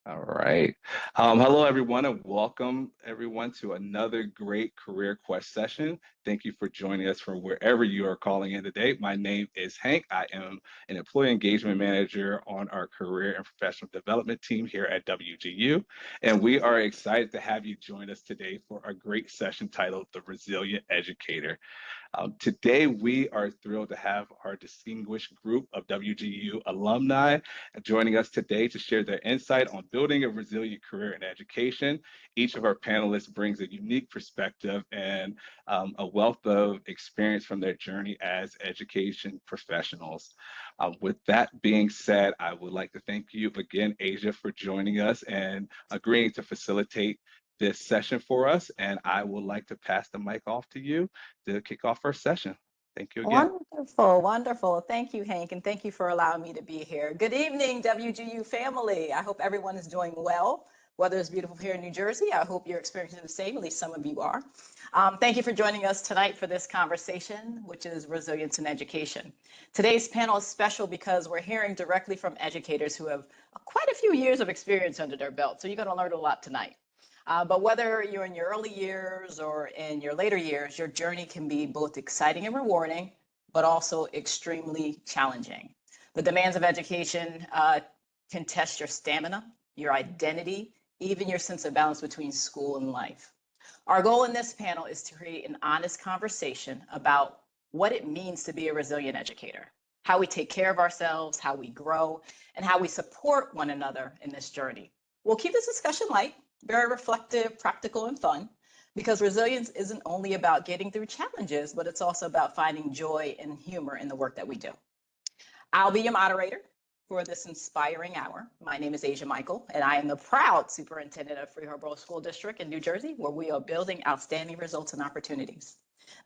All right. Hello, everyone, and welcome everyone to another great Career Quest session. Thank you for joining us from wherever you are calling in today. My name is Hank. I am an employee engagement manager on our career and professional development team here at WGU. And we are excited to have you join us today for a great session titled The Resilient Educator. Today, we are thrilled to have our distinguished group of WGU alumni joining us today to share their insight on building a resilient career in education. Each of our panelists brings a unique perspective and a wealth of experience from their journey as education professionals. With that being said, I would like to thank you again, Asia, for joining us and agreeing to facilitate this session for us. And I would like to pass the mic off to you to kick off our session. Thank you again. Wonderful, wonderful. Thank you, Hank, and thank you for allowing me to be here. Good evening, WGU family. I hope everyone is doing well. Weather is beautiful here in New Jersey. I hope you're experiencing the same, at least some of you are. Thank you for joining us tonight for this conversation, which is resilience in education. Today's panel is special because we're hearing directly from educators who have quite a few years of experience under their belt. So you're going to learn a lot tonight. But whether you're in your early years or in your later years, your journey can be both exciting and rewarding, but also extremely challenging. The demands of education can test your stamina, your identity, even your sense of balance between school and life. Our goal in this panel is to create an honest conversation about what it means to be a resilient educator, how we take care of ourselves, how we grow, and how we support one another in this journey. We'll keep this discussion light, very reflective, practical, and fun, because resilience isn't only about getting through challenges, but it's also about finding joy and humor in the work that we do. I'll be your moderator for this inspiring hour. My name is Asia Michael, and I am the proud superintendent of Freehold Borough School District in New Jersey, where we are building outstanding results and opportunities.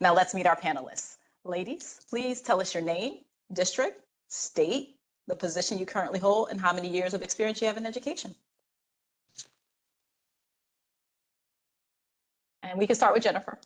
Now let's meet our panelists. Ladies, please tell us your name, district, state, the position you currently hold, and how many years of experience you have in education. And we can start with Jennifer.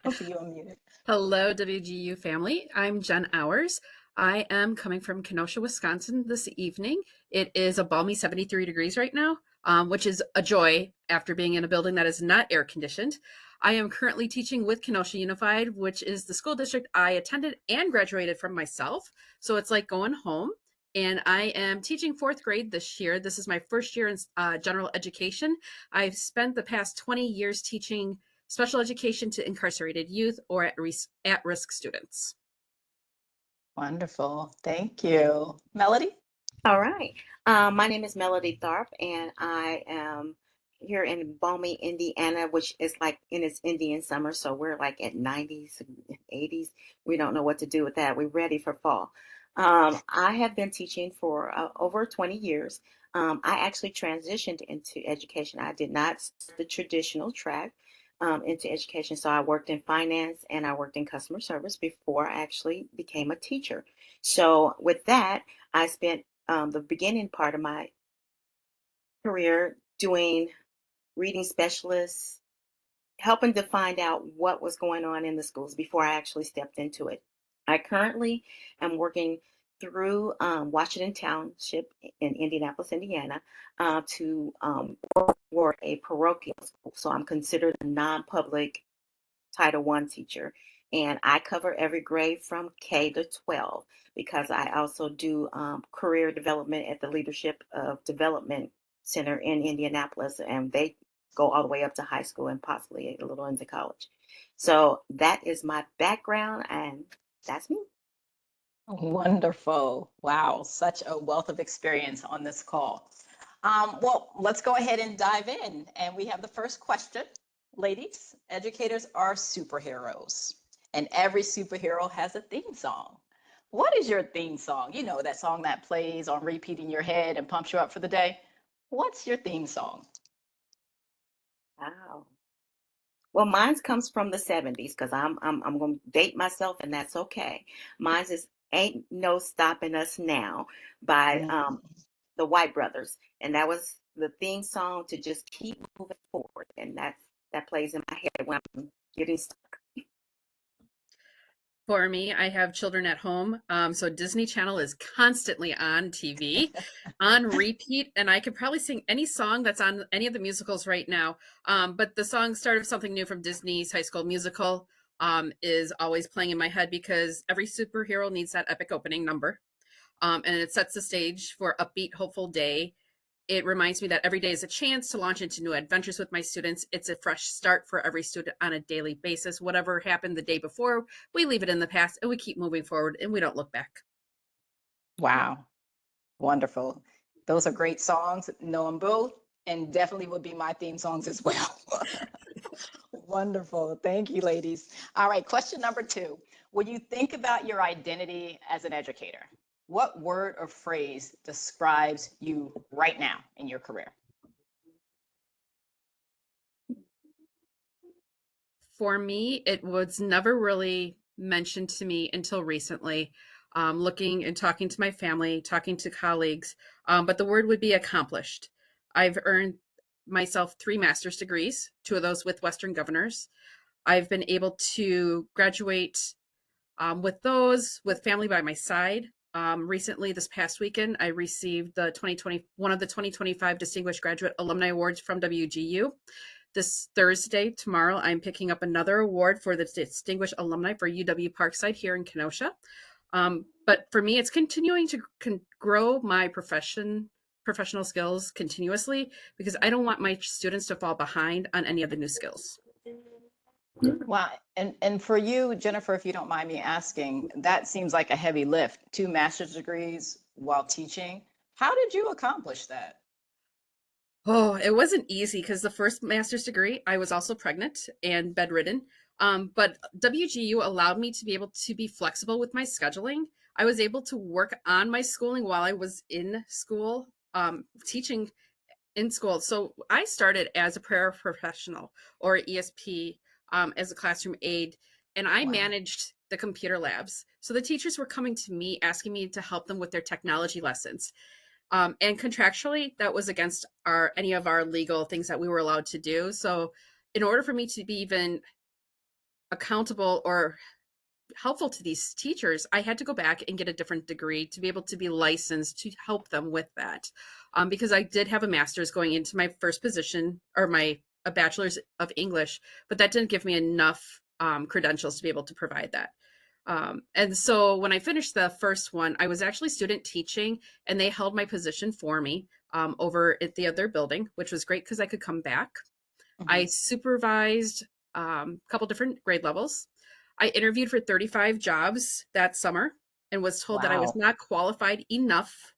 I see you unmuted. Hello, WGU family. I'm Jen Hours. I am coming from Kenosha, Wisconsin this evening. It is a balmy 73 degrees right now, which is a joy after being in a building that is not air conditioned. I am currently teaching with Kenosha Unified, which is the school district I attended and graduated from myself. So it's like going home. And I am teaching fourth grade this year. This is my first year in general education. I've spent the past 20 years teaching special education to incarcerated youth or at-risk students. Wonderful. Thank you. Melody? All right. My name is Melody Tharp, and I am here in balmy Indiana, which is like in its Indian summer. So we're like at 90s, 80s. We don't know what to do with that. We're ready for fall. I have been teaching for over 20 years. I actually transitioned into education. I did not start the traditional track into education. So I worked in finance and I worked in customer service before I actually became a teacher. So with that, I spent the beginning part of my career doing reading specialists, helping to find out what was going on in the schools before I actually stepped into it. I currently am working through Washington Township in Indianapolis, Indiana, to work for a parochial school. So I'm considered a non-public Title I teacher. And I cover every grade from K to 12 because I also do career development at the Leadership of Development Center in Indianapolis. And they go all the way up to high school and possibly a little into college. So that is my background, and that's me. Wonderful. Wow, such a wealth of experience on this call. Well, let's go ahead and dive in. And we have the first question. Ladies, educators are superheroes, and every superhero has a theme song. What is your theme song? You know, that song that plays on repeat in your head and pumps you up for the day. What's your theme song? Wow. Well, mine comes from the 70s because I'm going to date myself, and that's okay. Mine is "Ain't No Stopping Us Now" by the White Brothers, and that was the theme song to just keep moving forward, and that plays in my head when I'm getting stuck. For me, I have children at home, so Disney Channel is constantly on TV, on repeat, and I could probably sing any song that's on any of the musicals right now. But the song "Start of Something New" from Disney's High School Musical is always playing in my head because every superhero needs that epic opening number, and it sets the stage for upbeat, hopeful day. It reminds me that every day is a chance to launch into new adventures with my students. It's a fresh start for every student on a daily basis. Whatever happened the day before, we leave it in the past and we keep moving forward and we don't look back. Wow, wonderful. Those are great songs. Know them both, and definitely would be my theme songs as well. Wonderful. Thank you, ladies. All right, question number 2. When you think about your identity as an educator, what word or phrase describes you right now in your career? For me, it was never really mentioned to me until recently, looking and talking to my family, talking to colleagues, but the word would be accomplished. I've earned myself 3 master's degrees, 2 of those with Western governors. I've been able to graduate with those, with family by my side. Recently, this past weekend, I received the 2020 one of the 2025 Distinguished Graduate Alumni Awards from WGU. This Thursday, tomorrow, I'm picking up another award for the Distinguished Alumni for UW Parkside here in Kenosha. But for me, it's continuing to grow my professional skills continuously because I don't want my students to fall behind on any of the new skills. Wow. And for you, Jennifer, if you don't mind me asking, that seems like a heavy lift, 2 master's degrees while teaching. How did you accomplish that? Oh, it wasn't easy because the first master's degree, I was also pregnant and bedridden. But WGU allowed me to be able to be flexible with my scheduling. I was able to work on my schooling while I was in school, teaching in school. So I started as a paraprofessional or ESP, as a classroom aide, and I Wow. managed the computer labs. So the teachers were coming to me asking me to help them with their technology lessons. And contractually, that was against our any of our legal things that we were allowed to do. So in order for me to be even accountable or helpful to these teachers, I had to go back and get a different degree to be able to be licensed to help them with that. Because I did have a master's going into my first position or my a bachelor's of English, but that didn't give me enough credentials to be able to provide that. And so when I finished the first one, I was actually student teaching and they held my position for me over at the other building, which was great because I could come back. I Mhm. supervised a couple different grade levels. I interviewed for 35 jobs that summer and was told that I was Wow. not qualified enough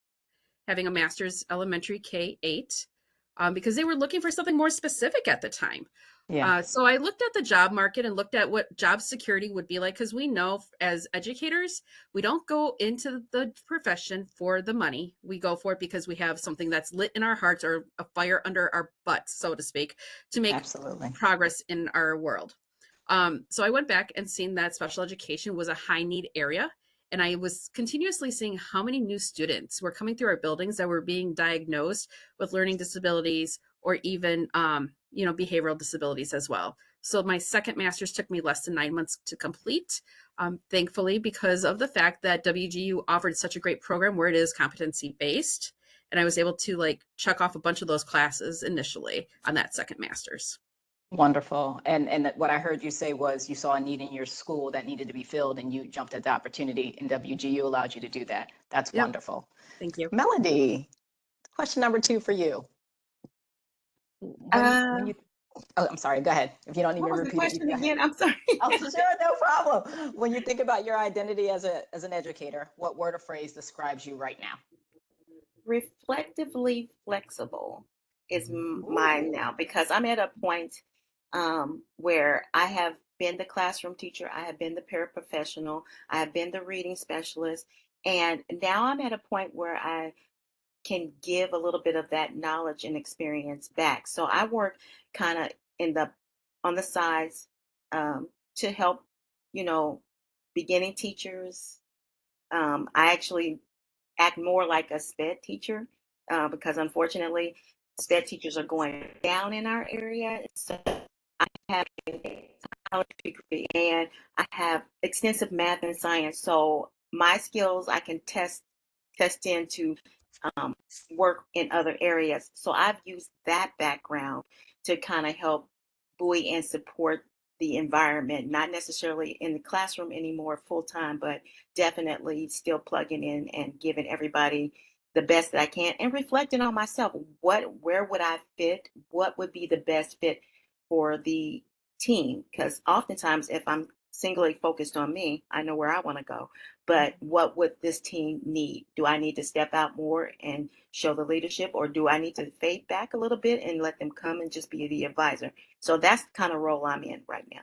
having a master's elementary K-8 because they were looking for something more specific at the time. Yeah, So I looked at the job market and looked at what job security would be like because we know as educators, we don't go into the profession for the money. We go for it because we have something that's lit in our hearts or a fire under our butts, so to speak, to make absolutely. progress in our world. So I went back and seen that special education was a high need area. And I was continuously seeing how many new students were coming through our buildings that were being diagnosed with learning disabilities or even, behavioral disabilities as well. So my second master's took me less than 9 months to complete. Thankfully, because of the fact that WGU offered such a great program where it is competency based, and I was able to like check off a bunch of those classes initially on that second master's. Wonderful. And what I heard you say was you saw a need in your school that needed to be filled and you jumped at the opportunity and WGU allowed you to do that. That's Yep. wonderful. Thank you. Melody, question number 2 for you. When Uh, you Oh, I'm sorry, go ahead. If you don't need me what to was the repeat it, you question can go ahead. again? I'm sorry. Oh, sure, no problem. When you think about your identity as an educator, what word or phrase describes you right now? Reflectively flexible is mine Ooh, now because I'm at a point where I have been the classroom teacher, I have been the paraprofessional, I have been the reading specialist, and now I'm at a point where I can give a little bit of that knowledge and experience back. So I work kind of in the on the sides to help, you know, beginning teachers. I actually act more like a SPED teacher because unfortunately, SPED teachers are going down in our area. So I have degree, and I have extensive math and science. So my skills I can test into um, work in other areas. So I've used that background to kind of help buoy and support the environment, not necessarily in the classroom anymore full time, but definitely still plugging in and giving everybody the best that I can and reflecting on myself. Where would I fit? What would be the best fit for the team? Because oftentimes, if I'm singly focused on me, I know where I want to go. But what would this team need? Do I need to step out more and show the leadership, or do I need to fade back a little bit and let them come and just be the advisor? So that's the kind of role I'm in right now.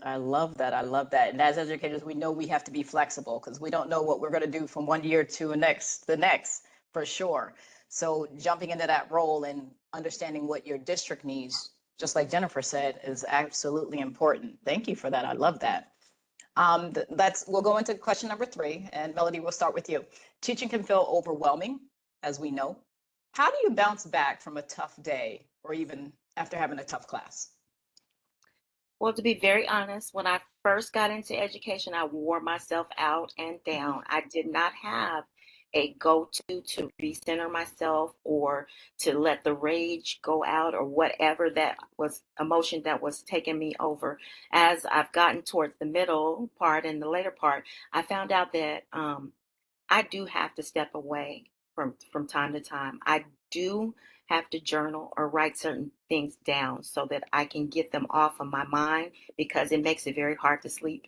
I love that. I love that. And as educators, we know we have to be flexible because we don't know what we're going to do from one year to the next, for sure. So jumping into that role and understanding what your district needs, just like Jennifer said, is absolutely important. Thank you for that. I love that. We'll go into question number 3, and Melody, we'll start with you. Teaching can feel overwhelming, as we know. How do you bounce back from a tough day or even after having a tough class? Well, to be very honest, when I first got into education, I wore myself out and Mhm. down. I did not have a go-to to recenter myself or to let the rage go out or whatever that was emotion that was taking me over. As I've gotten towards the middle part and the later part, I found out that I do have to step away from time to time. I do have to journal or write certain things down so that I can get them off of my mind because it makes it very hard to sleep.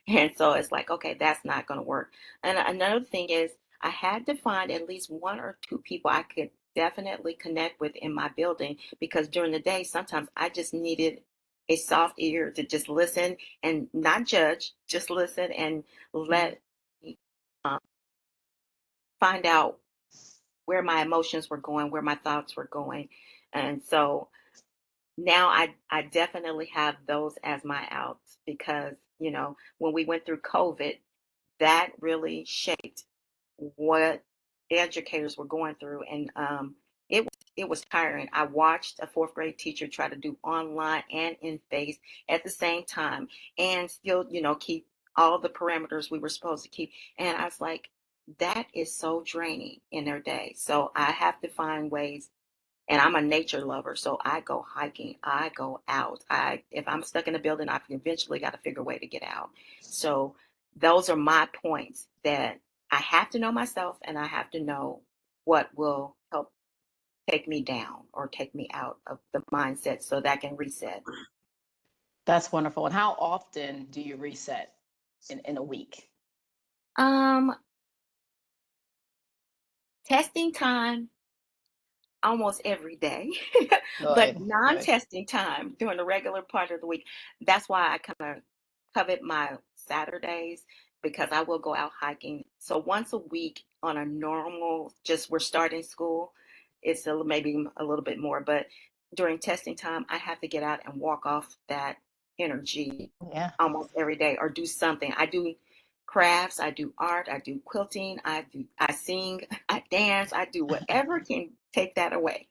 And so it's like, okay, that's not going to work. And another thing is, I had to find at least one or two people I could definitely connect with in my building because during the day, sometimes I just needed a soft ear to just listen and not judge, just listen and Mhm. let me um, find out where my emotions were going, where my thoughts were going. And so now I definitely have those as my outs because, when we went through COVID, that really shaped what educators were going through. And it was tiring. I watched a fourth grade teacher try to do online and in face at the same time and still, keep all the parameters we were supposed to keep. And I was like, that is so draining in their day. So I have to find ways, and I'm a nature lover, so I go hiking, I go out. If I'm stuck in a building, I've eventually got to figure a way to get out. So those are my points that I have to know myself and I have to know what will help take me down or take me out of the mindset so that I can reset. That's wonderful. And how often do you reset in a week? Um, testing time almost every day, but Good, good. non-testing time during the regular part of the week. That's why I kind of covet my Saturdays because I will go out hiking. So once a week on a normal, just we're starting school, it's maybe a little bit more, but during testing time, I have to get out and walk off that energy Yeah. almost every day or do something. I do crafts, I do art, I do quilting, I sing, I dance, I do whatever can take that away.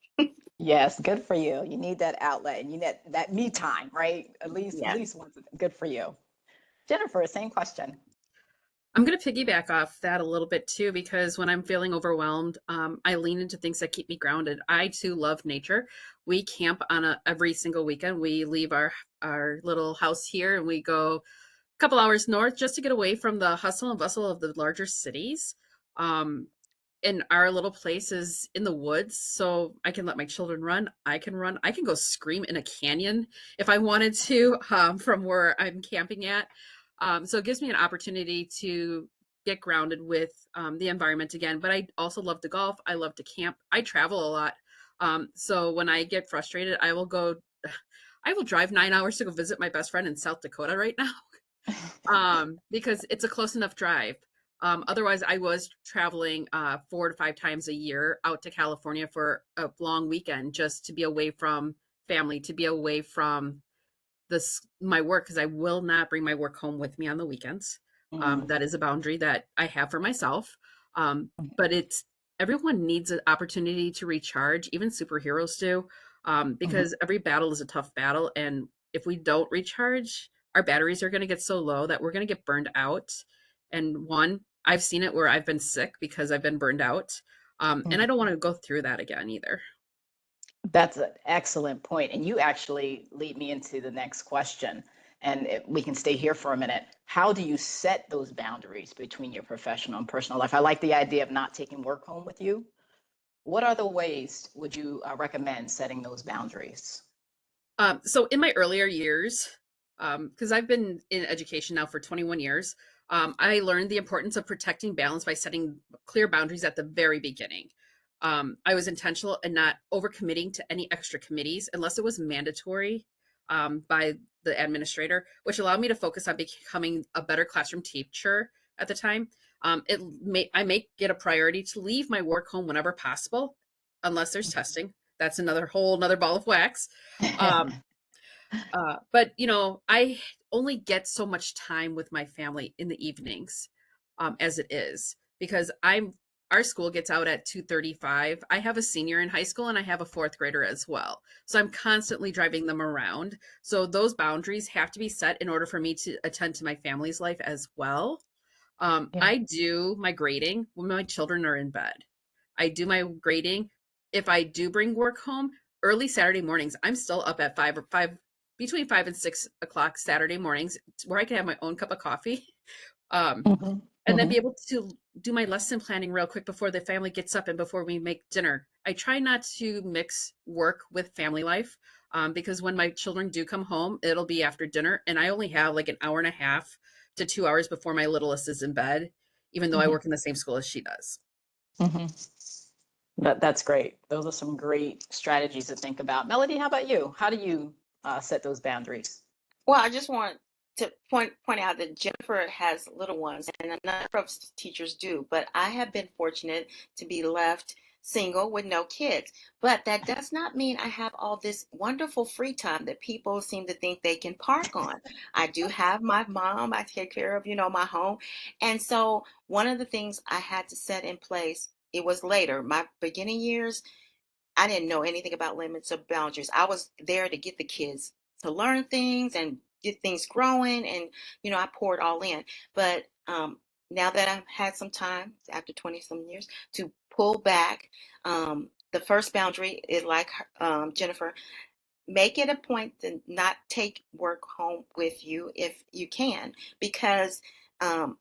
Yes, good for you. You need that outlet and you need that me time, right? At Yes. least once. Good for you. Jennifer, same question. I'm going to piggyback off that a little bit too, because when I'm feeling overwhelmed, I lean into things that keep me grounded. I too love nature. We camp on every single weekend. We leave our little house here and we go a couple hours north just to get away from the hustle and bustle of the larger cities. Um, and our little place is in the woods, so I can let my children run. I can run. I can go scream in a canyon if I wanted to, from where I'm camping at. So it gives me an opportunity to get grounded with the environment again. But I also love to golf. I love to camp. I travel a lot. So when I get frustrated, I will go. I will drive 9 hours to go visit my best friend in South Dakota right now, because it's a close enough drive. Otherwise, I was traveling 4 to 5 times a year out to California for a long weekend just to be away from family, to be away from my work, because I will not bring my work home with me on the weekends. Mm, That is a boundary that I have for myself. But it's everyone needs an opportunity to recharge, even superheroes do, mhm. because every battle is a tough battle, and if we don't recharge, our batteries are going to get so low that we're going to get burned out. And one, I've seen it where I've been sick because I've been burned out. And I don't want to go through that again either. That's an excellent point. And you actually lead me into the next question. And we can stay here for a minute. How do you set those boundaries between your professional and personal life? I like the idea of not taking work home with you. What other ways would you recommend setting those boundaries? So in my earlier years, because I've been in education now for 21 years, I learned the importance of protecting balance by setting clear boundaries at the very beginning. I was intentional in not overcommitting to any extra committees unless it was mandatory by the administrator, which allowed me to focus on becoming a better classroom teacher at the time. I make it a priority to leave my work home whenever possible, unless there's testing. That's another ball of wax. Um, but I only get so much time with my family in the evenings, as it is because our school gets out at 2:35. I have a senior in high school and I have a fourth grader as well. So I'm constantly driving them around. So those boundaries have to be set in order for me to attend to my family's life as well. Yeah. I do my grading when my children are in bed. I do my grading. If I do bring work home early Saturday mornings, I'm still up at between 5 and 6 o'clock Saturday mornings, where I can have my own cup of coffee. Um, Mhm, and then be mhm. able to do my lesson planning real quick before the family gets up and before we make dinner. I try not to mix work with family life, because when my children do come home, it'll be after dinner, and I only have like an hour and a half to 2 hours before my littlest is in bed, even though I Mhm, work in the same school as she does. mhm. That's great. Those are some great strategies to think about. Melody, how about you? How do you set those boundaries? Well, I just want to point out that Jennifer has little ones, and a number of teachers do. But I have been fortunate to be left single with no kids. But that does not mean I have all this wonderful free time that people seem to think they can park on. I do have my mom. I take care of, my home. And so one of the things I had to set in place, it was later, my beginning years, I didn't know anything about limits or boundaries. I was there to get the kids to learn things and get things growing, and I poured all in. But now that I've had some time after 20 some years to pull back, the first boundary is like Jennifer, make it a point to not take work home with you if you can, because um,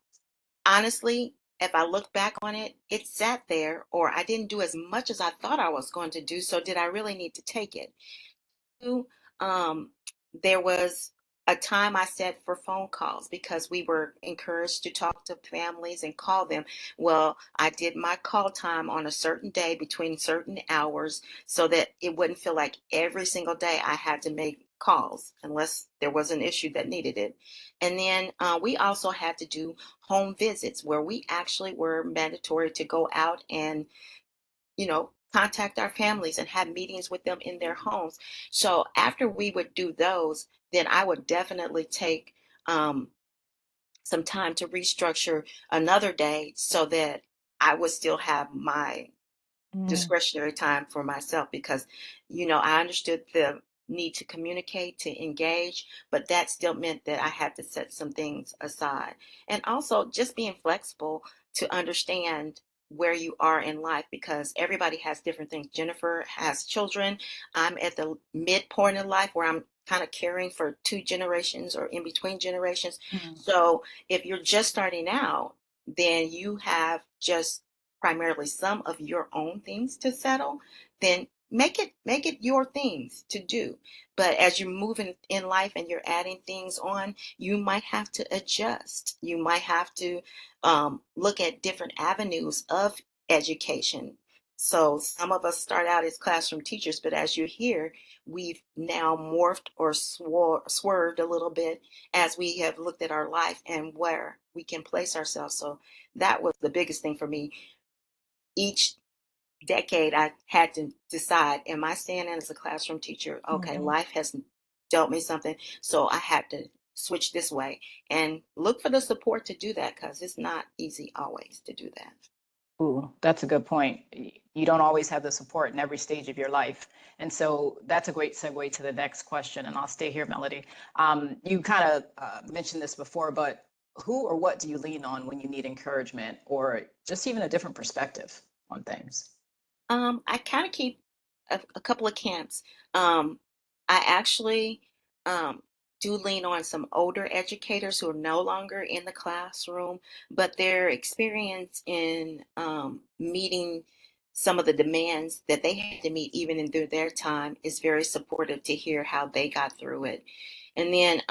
honestly, if I look back on it, it sat there, or I didn't do as much as I thought I was going to do. So, did I really need to take it? um, there was a time I set for phone calls because we were encouraged to talk to families and call them. Well, I did my call time on a certain day between certain hours so that it wouldn't feel like every single day I had to make calls unless there was an issue that needed it. And then we also had to do home visits where we actually were mandatory to go out and contact our families and have meetings with them in their homes. So after we would do those, then I would definitely take um, some time to restructure another day so that I would still have my Mm, discretionary time for myself, because I understood the need to communicate, to engage, but that still meant that I had to set some things aside. And also just being flexible to understand where you are in life, because everybody has different things. Jennifer has children. I'm at the midpoint in life where I'm kind of caring for two generations or in between generations. mm, So if you're just starting out, then you have just primarily some of your own things to settle, then make it your things to do. But as you're moving in life and you're adding things on, you might have to adjust. You might have to look at different avenues of education. So some of us start out as classroom teachers, but as you hear, we've now morphed or swerved a little bit as we have looked at our life and where we can place ourselves. So that was the biggest thing for me. Each decade, I had to decide, am I staying in as a classroom teacher? Okay, mhm. life has dealt me something, so I had to switch this way and look for the support to do that, because it's not easy always to do that. Ooh, that's a good point. you don't always have the support in every stage of your life. And so that's a great segue to the next question. And I'll stay here, Melody. You kind of mentioned this before, but who or what do you lean on when you need encouragement or just even a different perspective on things? I kind of keep a couple of camps. I actually um, do lean on some older educators who are no longer in the classroom, but their experience in meeting some of the demands that they had to meet even in their time is very supportive to hear how they got through it. And then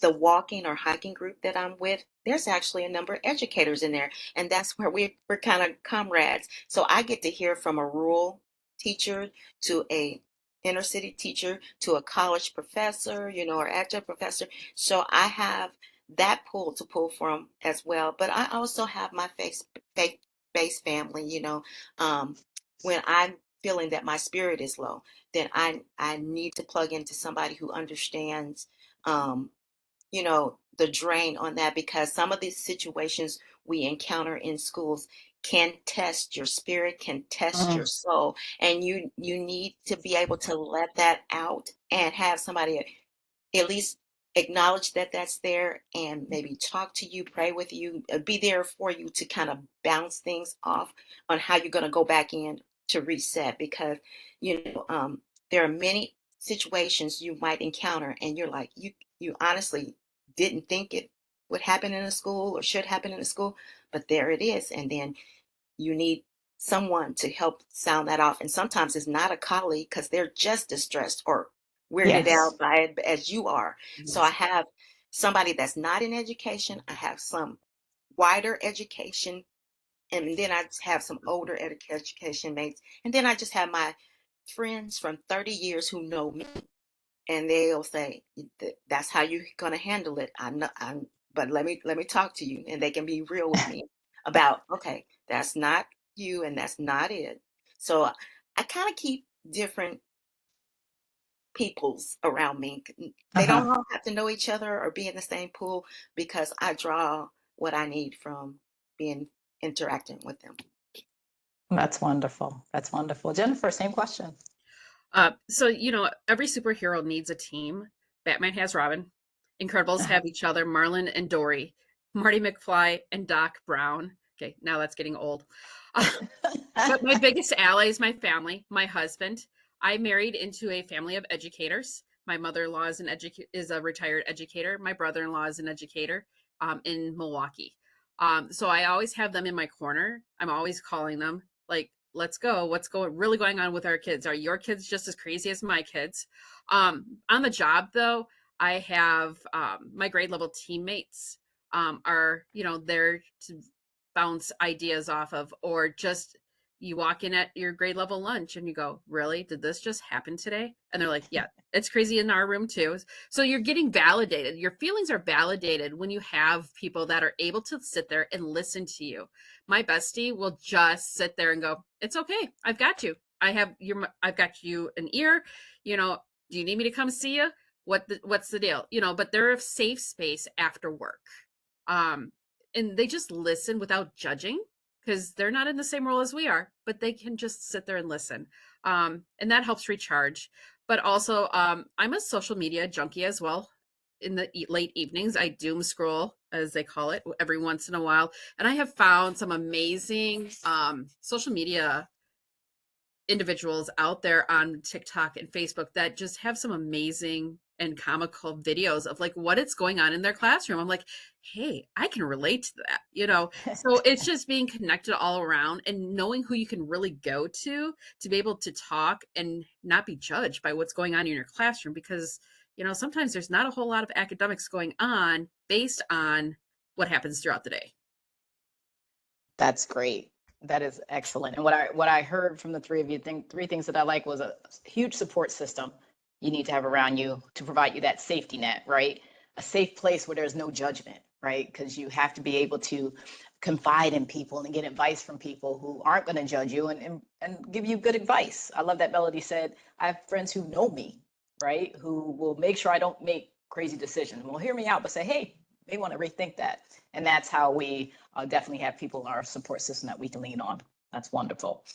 the walking or hiking group that I'm with, there's actually a number of educators in there, and that's where we're kind of comrades. So I get to hear from a rural teacher to a inner city teacher to a college professor, or adjunct professor. So I have that pool to pull from as well. But I also have my faith-based family, when I'm feeling that my spirit is low, then I need to plug into somebody who understands um, the drain on that, because some of these situations we encounter in schools can test your spirit, can test your Mm, soul, and you need to be able to let that out and have somebody at least acknowledge that that's there and maybe talk to you, pray with you, be there for you to kind of bounce things off on how you're going to go back in to reset. Because, there are many situations you might encounter and you're like, you honestly didn't think it would happen in a school or should happen in a school, but there it is. And then you need someone to help sound that off. And sometimes it's not a colleague because they're just as stressed or weirded yes. out by it as you are. So I have somebody that's not in education, I have some wider education, and then I just have some older education mates. And then I just have my friends from 30 years who know me, and they'll say, "That's how you're gonna handle it." But let me talk to you, and they can be real with me about, okay, that's not you, and that's not it. So I kind of keep different peoples around me. They don't Uh-huh. all have to know each other or be in the same pool, because I draw what I need from being interacting with them. That's wonderful. That's wonderful. Jennifer, same question. So, every superhero needs a team. Batman has Robin. Incredibles Uh-huh. have each other, Marlin and Dory, Marty McFly and Doc Brown. Okay, now that's getting old. But my biggest ally is my family, my husband. I married into a family of educators. My mother-in-law is a retired educator. My brother-in-law is an educator in Milwaukee. So I always have them in my corner. I'm always calling them like, let's go. What's really going on with our kids? Are your kids just as crazy as my kids? On the job, though, I have my grade level teammates are, there to bounce ideas off of, or just you walk in at your grade level lunch and you go, really? Did this just happen today? And they're like, yeah, it's crazy in our room too. So you're getting validated. Your feelings are validated when you have people that are able to sit there and listen to you. My bestie will just sit there and go, it's okay. I've got you. I've got you an ear. Do you need me to come see you? What's the deal? But they're a safe space after work. Um, and they just listen without judging, because they're not in the same role as we are, but they can just sit there and listen. And that helps recharge. But also, I'm a social media junkie as well. In the late evenings, I doom scroll, as they call it, every once in a while. And I have found some amazing social media individuals out there on TikTok and Facebook that just have some amazing and comical videos of like what it's going on in their classroom. I'm like, hey, I can relate to that. So it's just being connected all around and knowing who you can really go to be able to talk and not be judged by what's going on in your classroom, because sometimes there's not a whole lot of academics going on based on what happens throughout the day. That's great. That is excellent. And what I heard from the three of you, three things that I like was a huge support system you need to have around you to provide you that safety net, right? A safe place where there's no judgment, right? Because you have to be able to confide in people and get advice from people who aren't going to judge you and give you good advice. I love that Melody said, I have friends who know me, right? Who will make sure I don't make crazy decisions. Will hear me out, but say, hey, may want to rethink that. And that's how we definitely have people in our support system that we can lean on. That's wonderful.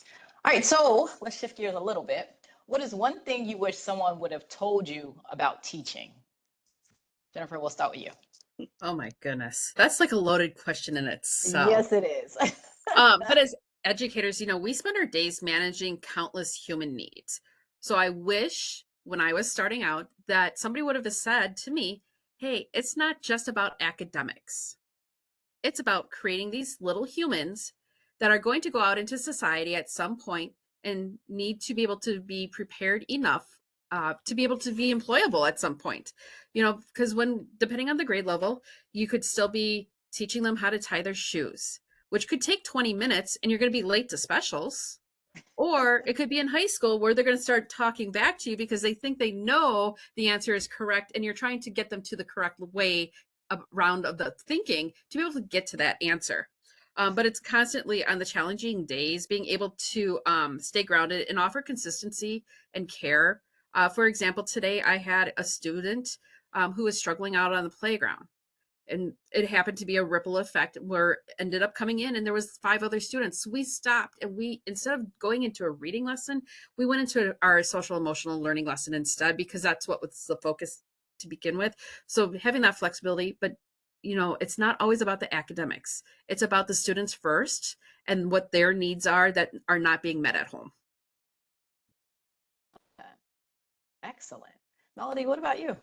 All right, so let's shift gears a little bit. What is one thing you wish someone would have told you about teaching? Jennifer, we'll start with you. Oh my goodness. That's like a loaded question in itself. Yes, it is. But as educators, we spend our days managing countless human needs. So I wish when I was starting out that somebody would have said to me, hey, it's not just about academics. It's about creating these little humans that are going to go out into society at some point and need to be able to be prepared enough to be able to be employable at some point. Because when, depending on the grade level, you could still be teaching them how to tie their shoes, which could take 20 minutes and you're going to be late to specials. Or it could be in high school where they're going to start talking back to you because they think they know the answer is correct and you're trying to get them to the correct way around of the thinking to be able to get to that answer. But it's constantly on the challenging days being able to stay grounded and offer consistency and care. For example, today I had a student who was struggling out on the playground, and it happened to be a ripple effect where ended up coming in and there was 5 other students. We stopped and we, instead of going into a reading lesson, we went into our social emotional learning lesson instead, because that's what was the focus to begin with. So having that flexibility, but it's not always about the academics. It's about the students first and what their needs are that are not being met at home. Excellent. Melody, what about you?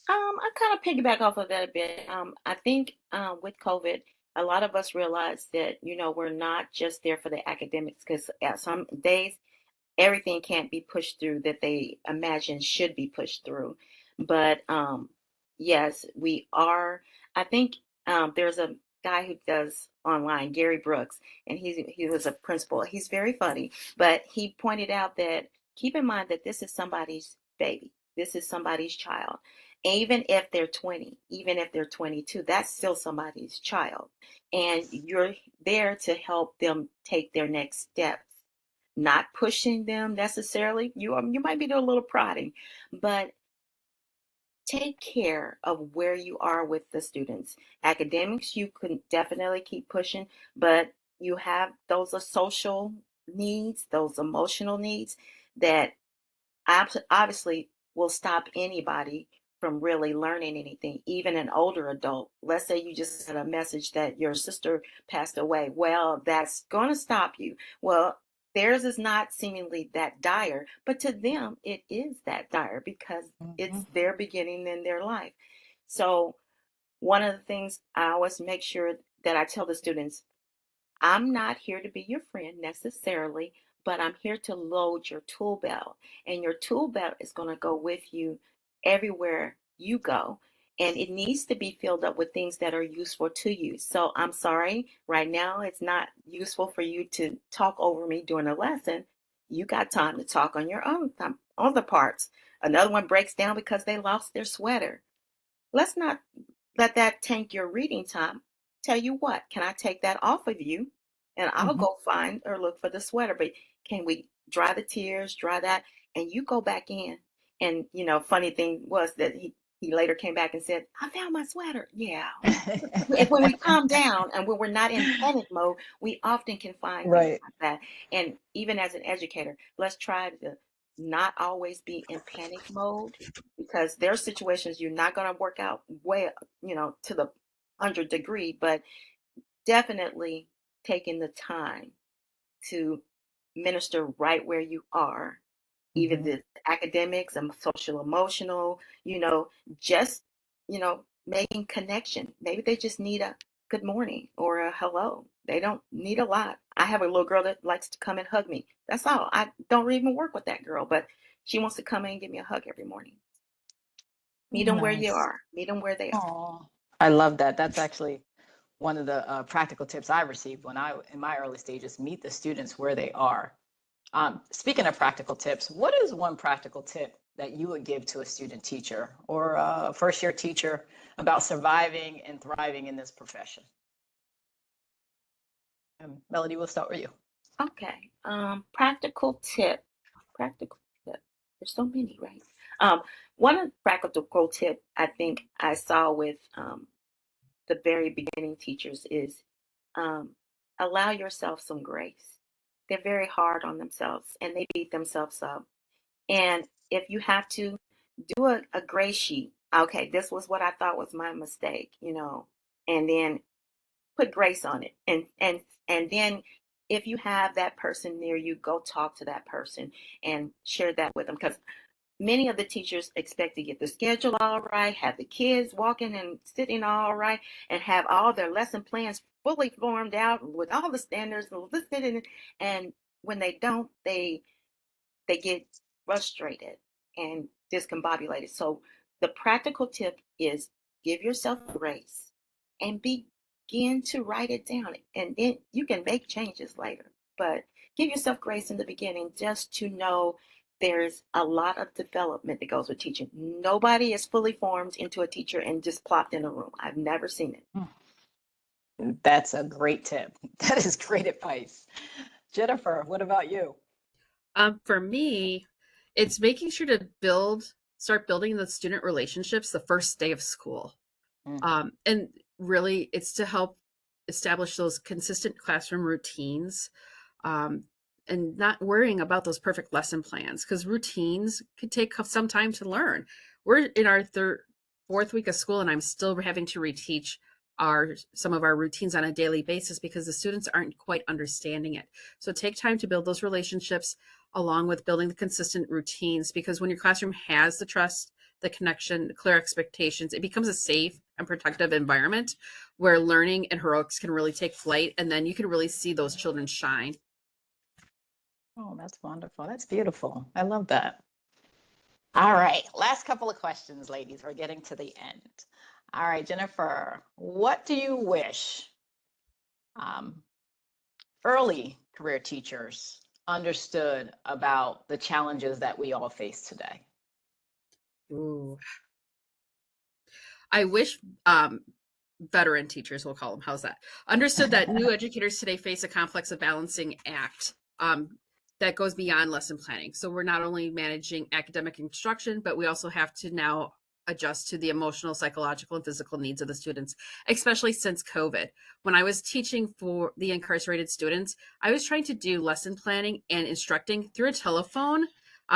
I kind of piggyback off of that a bit. I think with COVID, a lot of us realized that, we're not just there for the academics, because at some days everything can't be pushed through that they imagine should be pushed through. But yes, we are. I think there's a guy who does online, Gary Brooks, and he was a principal. He's very funny, but he pointed out that keep in mind that this is somebody's baby. This is somebody's child. Even if they're 20, even if they're 22, that's still somebody's child. And you're there to help them take their next steps, not pushing them necessarily. You might be doing a little prodding, but take care of where you are with the students. Academics, you can definitely keep pushing, but you have those are social needs, those emotional needs that obviously will stop anybody from really learning anything, even an older adult. Let's say you just had a message that your sister passed away. Well, that's going to stop you. Well, theirs is not seemingly that dire, but to them, it is that dire because it's Mhm. their beginning in their life. So, one of the things I always make sure that I tell the students, I'm not here to be your friend necessarily, but I'm here to load your tool belt. And your tool belt is going to go with you everywhere you go. And it needs to be filled up with things that are useful to you. So I'm sorry, right now it's not useful for you to talk over me during a lesson. You got time to talk on your own time, other parts. Another one breaks down because they lost their sweater. Let's not let that tank your reading time. Tell you what, can I take that off of you? And I'll Mhm. go find or look for the sweater. But can we dry the tears, dry that, and you go back in? And funny thing was that he later came back and said, I found my sweater. Yeah. If when we calm down and when we're not in panic mode, we often can find things Right. like that. And even as an educator, let's try to not always be in panic mode, because there are situations you're not going to work out way, to the 100 degree, but definitely taking the time to minister right where you are, even Mhm. the academics and social emotional, just, making connection. Maybe they just need a good morning or a hello. They don't need a lot. I have a little girl that likes to come and hug me. That's all. I don't even work with that girl, but she wants to come in and give me a hug every morning. Meet them where you Nice. are. Meet them where they are. Oh, I love that. That's actually one of the practical tips I received when in my early stages, meet the students where they are. Speaking of practical tips, what is one practical tip that you would give to a student teacher or a first year teacher about surviving and thriving in this profession? Melody, we'll start with you. Okay. Practical tip. Practical tip. There's so many, right? Um, One of the practical tip I think I saw with the very beginning teachers is um, allow yourself some grace. they're very hard on themselves and they beat themselves up. And if you have to do a gray sheet, okay, this was what I thought was my mistake, and then put grace on it. And then if you have that person near you, go talk to that person and share that with them. Because many of the teachers expect to get the schedule all right, have the kids walking and sitting all right, and have all their lesson plans fully formed out with all the standards listed. And when they don't, they get frustrated and discombobulated. So the practical tip is give yourself grace and begin to write it down. And then you can make changes later. But give yourself grace in the beginning just to know there's a lot of development that goes with teaching. Nobody is fully formed into a teacher and just plopped in a room. I've never seen it. That's a great tip. That is great advice. Jennifer, what about you? For me, it's making sure to start building the student relationships the first day of school. And really, it's to help establish those consistent classroom routines, and not worrying about those perfect lesson plans, because routines could take some time to learn. We're in our fourth week of school, and I'm still having to reteach some of our routines on a daily basis because the students aren't quite understanding it. So take time to build those relationships along with building the consistent routines, because when your classroom has the trust, the connection, the clear expectations, it becomes a safe and protective environment where learning and heroics can really take flight, and then you can really see those children shine. Oh, that's wonderful. That's beautiful. I love that. All right, last couple of questions, ladies. We're getting to the end. All right, Jennifer, what do you wish early career teachers understood about the challenges that we all face today? Ooh. I wish veteran teachers, we'll call them, how's that, understood that new educators today face a complex of balancing act that goes beyond lesson planning. So we're not only managing academic instruction, but we also have to now adjust to the emotional, psychological, and physical needs of the students, especially since COVID. When I was teaching for the incarcerated students, I was trying to do lesson planning and instructing through a telephone,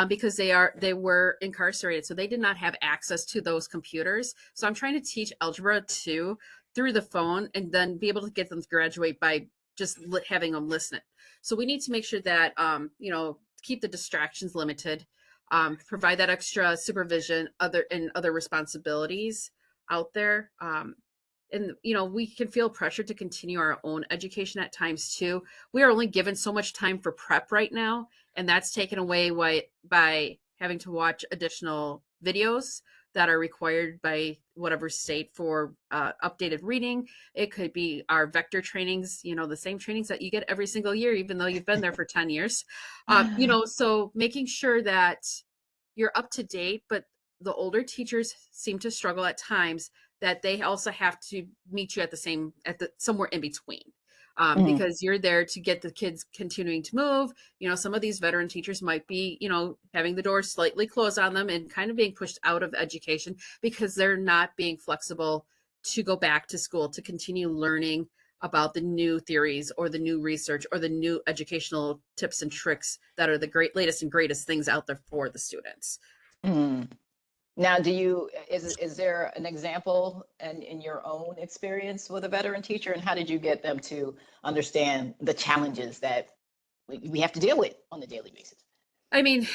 because they were incarcerated, so they did not have access to those computers. So I'm trying to teach algebra 2 through the phone and then be able to get them to graduate by just having them listen. So we need to make sure that keep the distractions limited, provide that extra supervision, other responsibilities out there. And we can feel pressure to continue our own education at times too. We are only given so much time for prep right now, and that's taken away by having to watch additional videos that are required by whatever state for updated reading. It could be our vector trainings, the same trainings that you get every single year, even though you've been there for 10 years. So making sure that you're up to date, but the older teachers seem to struggle at times that they also have to meet you somewhere in between. Because you're there to get the kids continuing to move. Some of these veteran teachers might be, having the door slightly closed on them and kind of being pushed out of education because they're not being flexible to go back to school to continue learning about the new theories or the new research or the new educational tips and tricks that are the latest and greatest things out there for the students. Now, is there an example in your own experience with a veteran teacher, and how did you get them to understand the challenges that we have to deal with on a daily basis? I mean,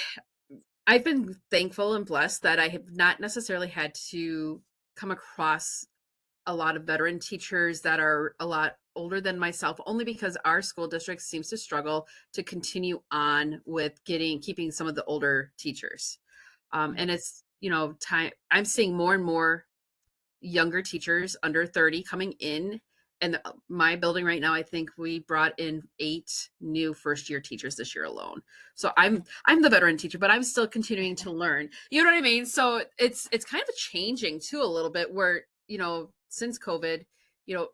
I've been thankful and blessed that I have not necessarily had to come across a lot of veteran teachers that are a lot older than myself, only because our school district seems to struggle to continue on with keeping some of the older teachers. And it's, time. I'm seeing more and more younger teachers under 30 coming in. And my building right now, I think we brought in 8 new first-year teachers this year alone. So I'm the veteran teacher, but I'm still continuing to learn. You know what I mean? So it's kind of changing too a little bit where, since COVID,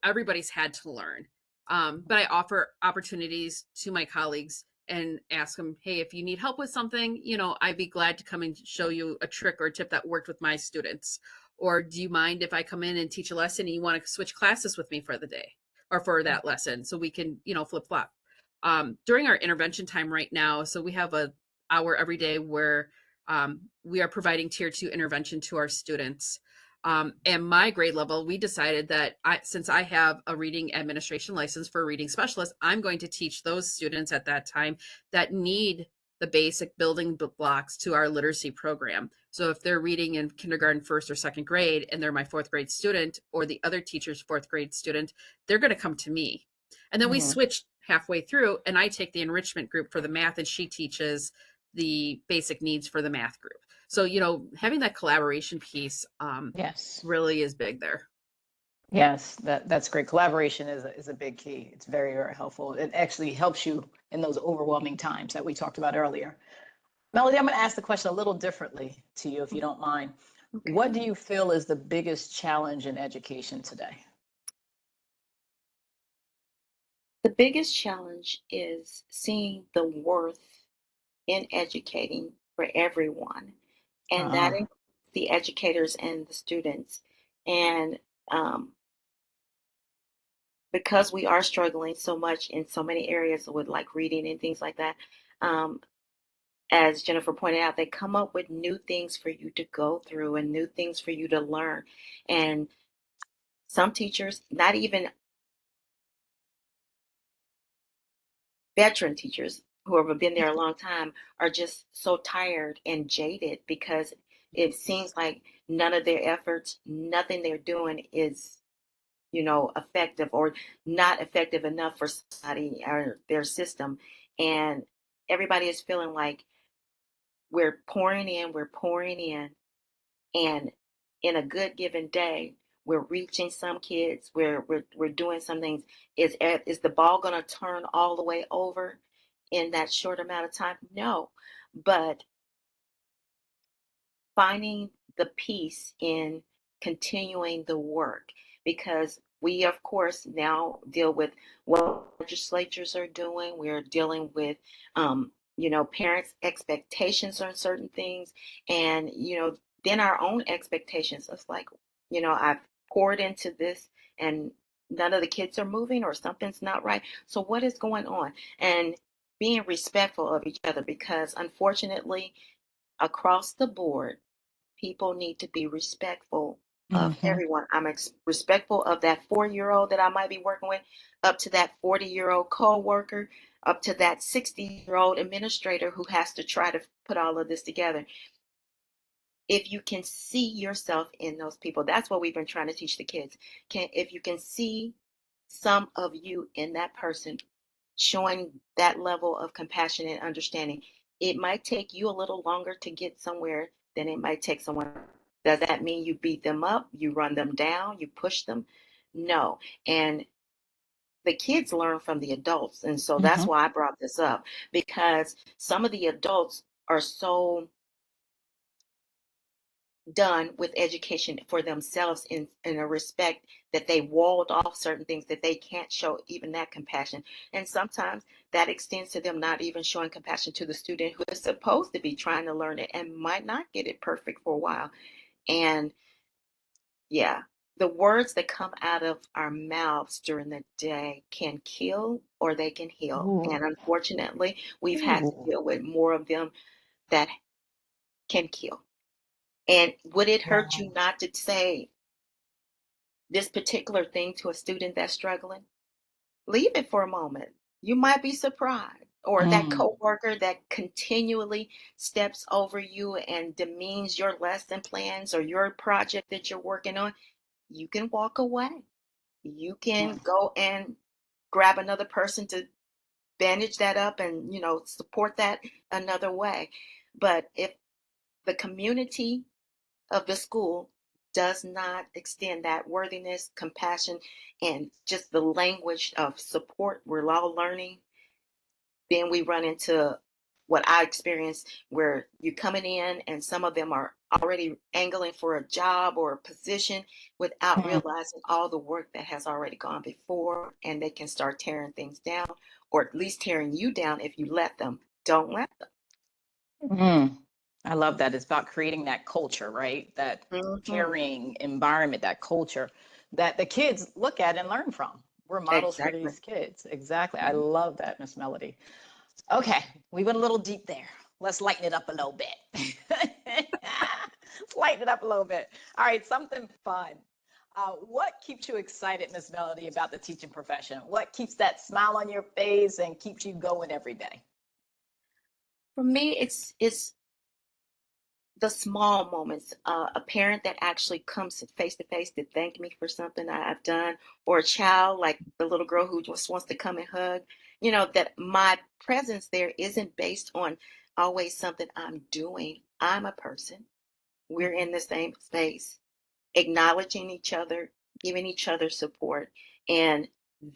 everybody's had to learn. But I offer opportunities to my colleagues and ask them, hey, if you need help with something, I'd be glad to come and show you a trick or a tip that worked with my students. Or do you mind if I come in and teach a lesson and you want to switch classes with me for the day or for that lesson so we can, flip flop? during our intervention time right now, so we have a hour every day where we are providing tier 2 intervention to our students. And my grade level, we decided that since I have a reading administration license for a reading specialist, I'm going to teach those students at that time that need the basic building blocks to our literacy program. So if they're reading in kindergarten, first or second grade, and they're my fourth grade student or the other teacher's fourth grade student, they're going to come to me. And then we switch halfway through, and I take the enrichment group for the math, and she teaches the basic needs for the math group. So, having that collaboration piece Yes. really is big there. Yes, that's great. Collaboration is a big key. It's very, very helpful. It actually helps you in those overwhelming times that we talked about earlier. Melody, I'm going to ask the question a little differently to you, if you don't mind. Okay. What do you feel is the biggest challenge in education today? The biggest challenge is seeing the worth in educating for everyone, and that includes the educators and the students. And because we are struggling so much in so many areas with like reading and things like that, as Jennifer pointed out, they come up with new things for you to go through and new things for you to learn. And some teachers, not even veteran teachers who have been there a long time, are just so tired and jaded because it seems like none of their efforts, nothing they're doing is, effective or not effective enough for society or their system. And everybody is feeling like we're pouring in, and in a good given day, we're reaching some kids, we're doing some things. Is the ball going to turn all the way over in that short amount of time? No, but finding the peace in continuing the work, because we of course now deal with what legislatures are doing. We're dealing with parents expectations on certain things, and then our own expectations. It's like, I've poured into this and none of the kids are moving, or something's not right. So what is going on? And being respectful of each other, because unfortunately across the board, people need to be respectful of everyone. I'm respectful of that 4-year-old that I might be working with, up to that 40-year-old co-worker, up to that 60-year-old administrator who has to try to put all of this together. If you can see yourself in those people, that's what we've been trying to teach the kids. If you can see some of you in that person, showing that level of compassion and understanding, it might take you a little longer to get somewhere than it might take someone. Does that mean you beat them up, you run them down, you push them? No. And the kids learn from the adults. And so that's why I brought this up, because some of the adults are so done with education for themselves in a respect that they walled off certain things, that they can't show even that compassion. And sometimes that extends to them not even showing compassion to the student who is supposed to be trying to learn it and might not get it perfect for a while. And yeah, the words that come out of our mouths during the day can kill or they can heal. And unfortunately, we've had to deal with more of them that can kill. And would it hurt you not to say this particular thing to a student that's struggling? Leave it for a moment. You might be surprised. Or that coworker that continually steps over you and demeans your lesson plans or your project that you're working on, you can walk away. You can go and grab another person to bandage that up and, support that another way. But if the community of the school does not extend that worthiness, compassion, and just the language of support we're all learning, then we run into what I experienced, where you're coming in and some of them are already angling for a job or a position without realizing all the work that has already gone before, and they can start tearing things down, or at least tearing you down if you let them. Don't let I love that. It's about creating that culture, right? That them. caring environment, that culture that the kids look at and learn from, We're models for Exactly. these kids. Exactly. I Mhm. love that, Miss Melody. Okay, we went a little deep there. Let's lighten it up a little bit. Let's lighten it up a little bit. All right, something fun. What keeps you excited, Miss Melody, about the teaching profession? What keeps that smile on your face and keeps you going every day? For me, it's the small moments. A parent that actually comes face to face to thank me for something I've done, or a child like the little girl who just wants to come and hug. That my presence there isn't based on always something I'm doing. I'm a person. We're in the same space, acknowledging each other, giving each other support. And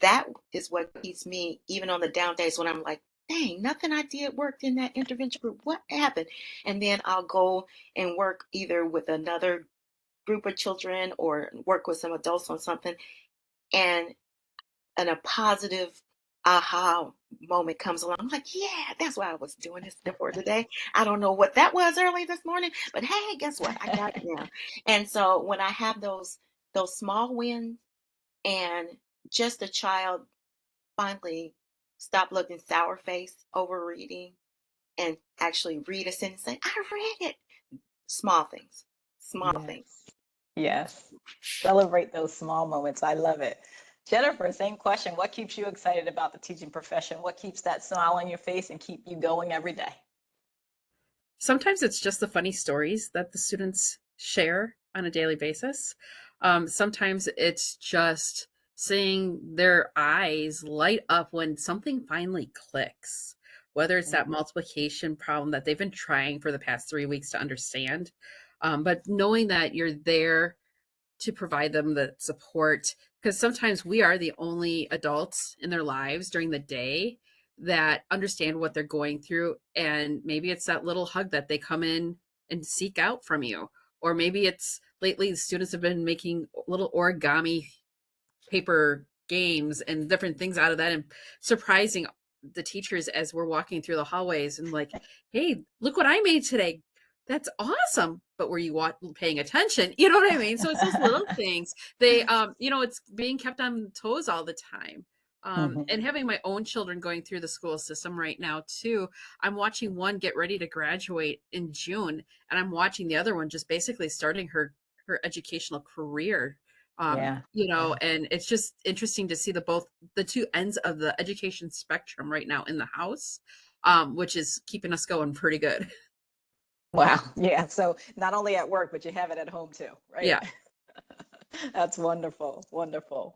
that is what keeps me, even on the down days when I'm like, dang, nothing I did worked in that intervention group. What happened? And then I'll go and work either with another group of children or work with some adults on something. And a positive aha moment comes along. I'm like, yeah, that's why I was doing this for today. I don't know what that was early this morning, but hey, guess what? I got it now. And so when I have those small wins and just a child finally stop looking sour faced over reading and actually read a sentence and say, I read it. Small things. Small things. Yes. Yes. Celebrate those small moments. I love it. Jennifer, same question. What keeps you excited about the teaching profession? What keeps that smile on your face and keep you going every day? Sometimes it's just the funny stories that the students share on a daily basis. Sometimes it's just seeing their eyes light up when something finally clicks, whether it's that multiplication problem that they've been trying for the past 3 weeks to understand. But knowing that you're there to provide them the support, because sometimes we are the only adults in their lives during the day that understand what they're going through, and maybe it's that little hug that they come in and seek out from you, or maybe it's lately the students have been making little origami paper games and different things out of that and surprising the teachers as we're walking through the hallways and like, hey, look what I made today. That's awesome. But were you paying attention? You know what I mean? So it's those little things. They, it's being kept on toes all the time. And having my own children going through the school system right now too, I'm watching one get ready to graduate in June, and I'm watching the other one just basically starting her educational career. Yeah. Yeah. And it's just interesting to see the two ends of the education spectrum right now in the house, which is keeping us going pretty good. Wow. Yeah. So not only at work, but you have it at home too, right? Yeah. That's wonderful. Wonderful.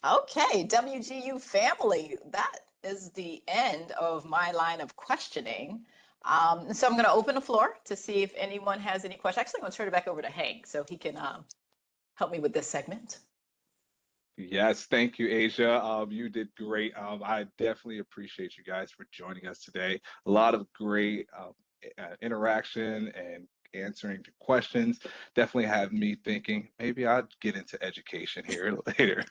Okay, WGU family, that is the end of my line of questioning. So I'm going to open the floor to see if anyone has any questions. Actually, I'm going to turn it back over to Hank so he can help me with this segment. Yes, thank you, Asia. You did great. I definitely appreciate you guys for joining us today. A lot of great interaction and answering to questions. Definitely have me thinking maybe I'd get into education here later.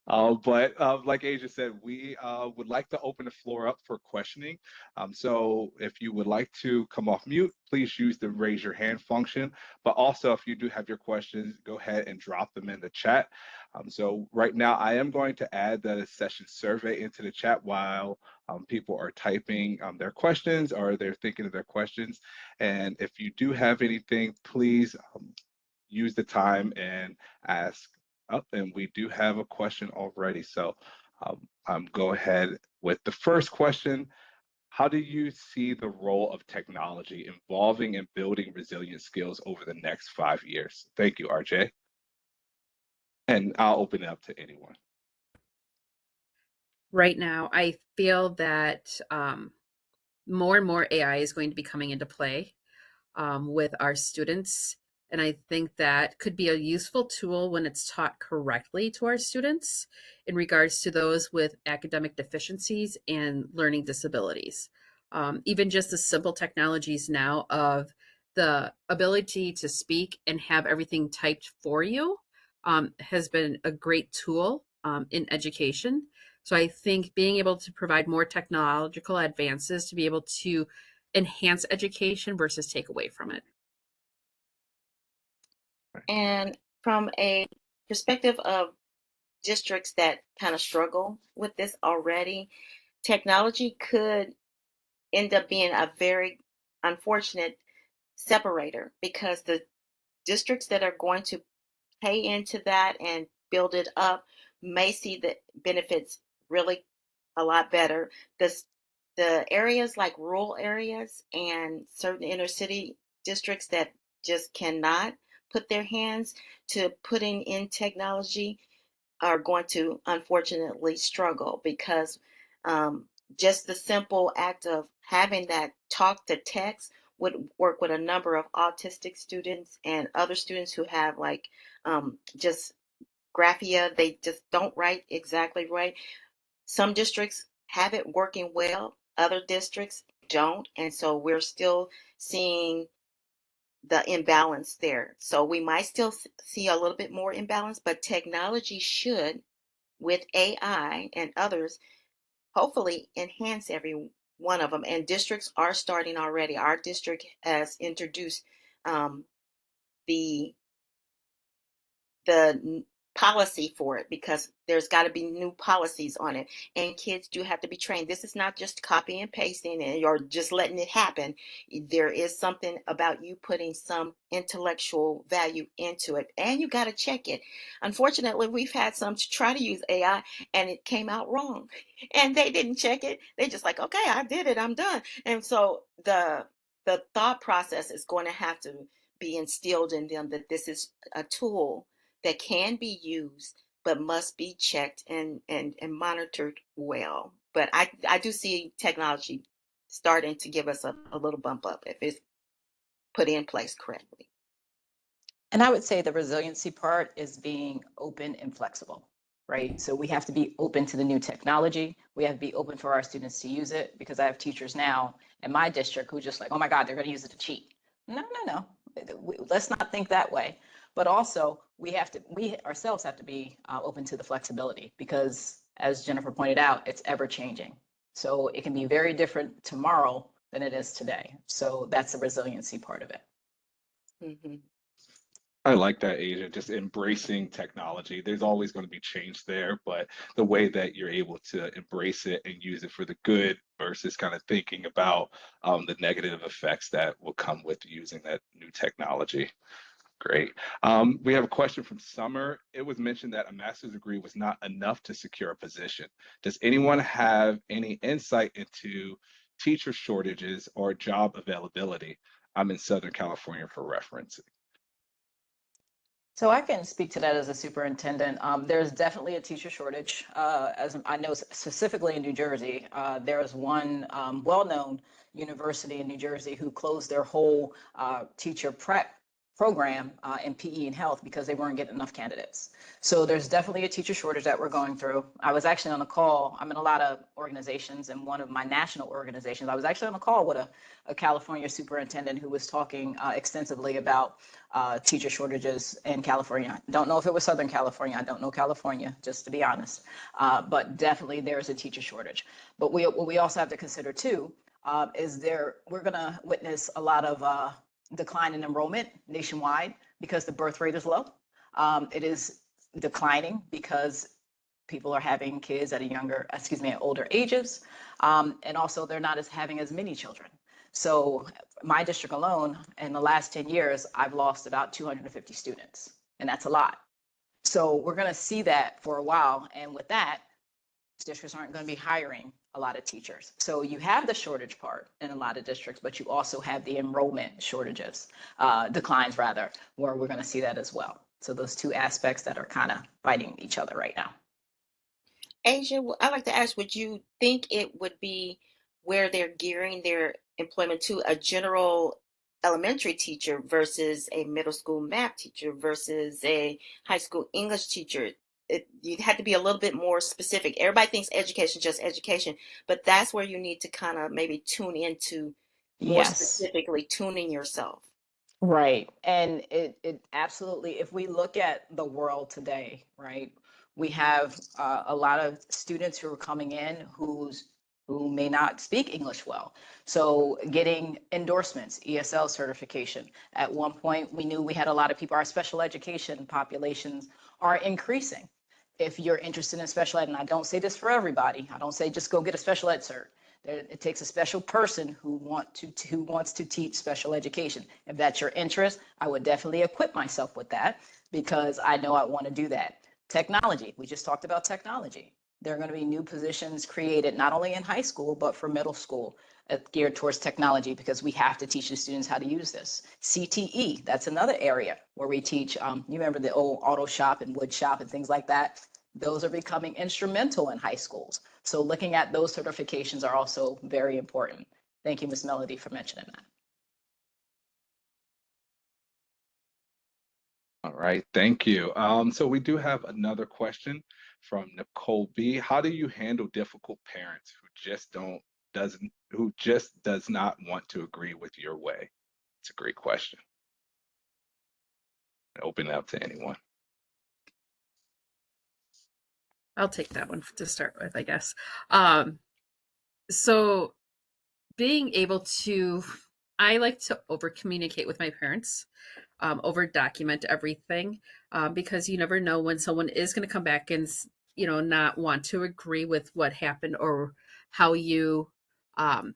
But like Asia said, we would like to open the floor up for questioning. So if you would like to come off mute, please use the raise your hand function. But also, if you do have your questions, go ahead and drop them in the chat. So right now, I am going to add the session survey into the chat while people are typing their questions or they're thinking of their questions. And if you do have anything, please use the time and ask up. And we do have a question already. So go ahead with the first question. How do you see the role of technology involving and building resilient skills over the next 5 years? Thank you, RJ. And I'll open it up to anyone. Right now, I feel that more and more AI is going to be coming into play with our students. And I think that could be a useful tool when it's taught correctly to our students in regards to those with academic deficiencies and learning disabilities. Even just the simple technologies now of the ability to speak and have everything typed for you has been a great tool in education. So I think being able to provide more technological advances to be able to enhance education versus take away from it. And from a perspective of districts that kind of struggle with this already. Technology could end up being a very unfortunate separator because the districts that are going to pay into that and build it up may see the benefits really a lot better. The areas like rural areas and certain inner city districts that just cannot put their hands to putting in technology are going to unfortunately struggle because um, just the simple act of having that talk to text would work with a number of autistic students and other students who have like just graphia. They just don't write exactly right. Some districts have it working well, other districts don't. And so we're still seeing the imbalance there. So we might still see a little bit more imbalance, but technology should, with AI and others, hopefully enhance every one of them. And districts are starting already. Our district has introduced um, the the policy for it because there's got to be new policies on it, and kids do have to be trained. This is not just copy and pasting and or just letting it happen. There is something about you putting some intellectual value into it, and you got to check it. Unfortunately, we've had some to try to use AI and it came out wrong, and they didn't check it. They just like, okay, I did it, I'm done. And so the thought process is going to have to be instilled in them that this is a tool that can be used but must be checked and monitored well. But I do see technology starting to give us a little bump up if it's put in place correctly. And I would say the resiliency part is being open and flexible, right? So we have to be open to the new technology. We have to be open for our students to use it because I have teachers now in my district who just like, oh my God, they're going to use it to cheat. No, no, no. Let's not think that way. But also we ourselves have to be open to the flexibility because as Jennifer pointed out, it's ever changing. So it can be very different tomorrow than it is today. So that's the resiliency part of it. Mm-hmm. I like that, Asia, just embracing technology. There's always going to be change there, but the way that you're able to embrace it and use it for the good versus kind of thinking about the negative effects that will come with using that new technology. Great. We have a question from Summer. It was mentioned that a master's degree was not enough to secure a position. Does anyone have any insight into teacher shortages or job availability? I'm in Southern California for reference. So I can speak to that as a superintendent. There's definitely a teacher shortage. As I know specifically in New Jersey, there is one well-known university in New Jersey who closed their whole teacher prep program in PE and health because they weren't getting enough candidates. So there's definitely a teacher shortage that we're going through. I was actually on a call. I'm in a lot of organizations, and one of my national organizations, I was actually on a call with a California superintendent who was talking extensively about teacher shortages in California. Don't know if it was Southern California. I don't know California, just to be honest. But definitely there's a teacher shortage. But what we also have to consider too is we're going to witness a lot of decline in enrollment nationwide because the birth rate is low. It is declining because people are having kids at at older ages. And also they're not having as many children. So my district alone, in the last 10 years, I've lost about 250 students, and that's a lot. So we're going to see that for a while. And with that, districts aren't going to be hiring a lot of teachers. So you have the shortage part in a lot of districts, but you also have the enrollment shortages, declines rather, where we're going to see that as well. So those two aspects that are kind of fighting each other right now. Asia, I'd like to ask, would you think it would be where they're gearing their employment to a general elementary teacher versus a middle school math teacher versus a high school English teacher? You'd have to be a little bit more specific. Everybody thinks education, just education, but that's where you need to kind of maybe tune into more Yes. specifically tuning yourself. Right. And it absolutely, if we look at the world today, right, we have a lot of students who are coming in who may not speak English well. So getting endorsements, ESL certification. At one point, we knew we had a lot of people, our special education populations are increasing. if you're interested in special ed, and I don't say this for everybody, I don't say just go get a special ed cert. It takes a special person who wants to teach special education. If that's your interest, I would definitely equip myself with that because I know I want to do that. Technology, we just talked about technology. There are going to be new positions created not only in high school, but for middle school geared towards technology because we have to teach the students how to use this. CTE, that's another area where we teach, you remember the old auto shop and wood shop and things like that? Those are becoming instrumental in high schools. So looking at those certifications are also very important. Thank you, Ms. Melody, for mentioning that. All right, thank you. So we do have another question from Nicole B. How do you handle difficult parents who just does not want to agree with your way? It's a great question. Open it up to anyone. I'll take that one to start with, I guess. Um, so being able to, I like to over communicate with my parents, over document everything, because you never know when someone is going to come back and, not want to agree with what happened or how you um,